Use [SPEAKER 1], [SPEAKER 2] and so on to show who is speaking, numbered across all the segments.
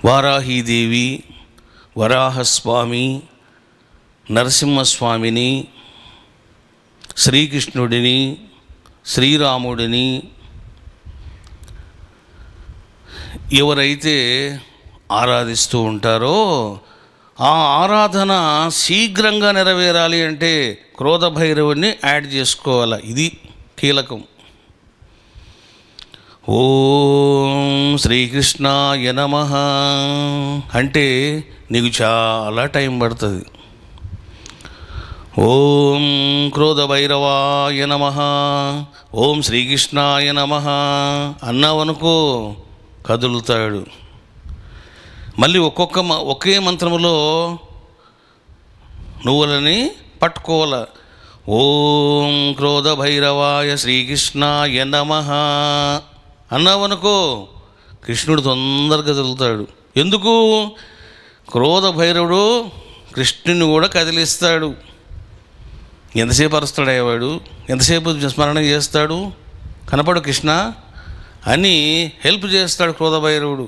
[SPEAKER 1] వారాహీదేవి, వరాహస్వామి, నరసింహస్వామిని, శ్రీకృష్ణుడిని, శ్రీరాముడిని ఎవరైతే ఆరాధిస్తూ ఉంటారో ఆ ఆరాధన శీఘ్రంగా నెరవేరాలి అంటే క్రోధ భైరవుని యాడ్ చేసుకోవాలి. ఇది కీలకం. ఓం శ్రీకృష్ణాయ నమః అంటే నీకు చాలా టైం పడుతుంది. ఓం క్రోధ భైరవాయ నమః, ఓం శ్రీకృష్ణాయ నమః అన్నావనుకో కదులుతాడు. మళ్ళీ ఒకే మంత్రములో నువ్వులని పట్టుకోవాలి. ఓం క్రోధ భైరవాయ శ్రీకృష్ణాయ నమః అన్నావనుకో కృష్ణుడు తొందరగా కదులుతాడు. ఎందుకు? క్రోధ భైరవుడు కృష్ణుని కూడా కదిలిస్తాడు. ఎంతసేపు అరుస్తాడయ్యేవాడు, ఎంతసేపు స్మరణ చేస్తాడు, కనపడు కృష్ణ అని హెల్ప్ చేస్తాడు క్రోధ భైరవుడు.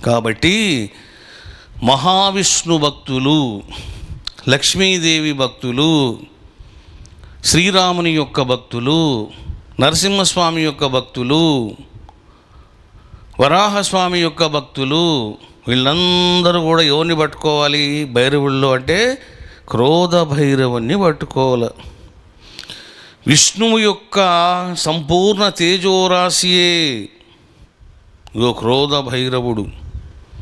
[SPEAKER 1] కాబట్టి మహావిష్ణు భక్తులు, లక్ష్మీదేవి భక్తులు, శ్రీరాముని యొక్క భక్తులు, నరసింహస్వామి యొక్క భక్తులు, వరాహస్వామి యొక్క భక్తులు వీళ్ళందరూ కూడా ఎవరిని పట్టుకోవాలి? భైరవుల్లో అంటే క్రోధ భైరవుని పట్టుకోవాలి. విష్ణువు యొక్క సంపూర్ణ తేజోరాశియే క్రోధ భైరవుడు.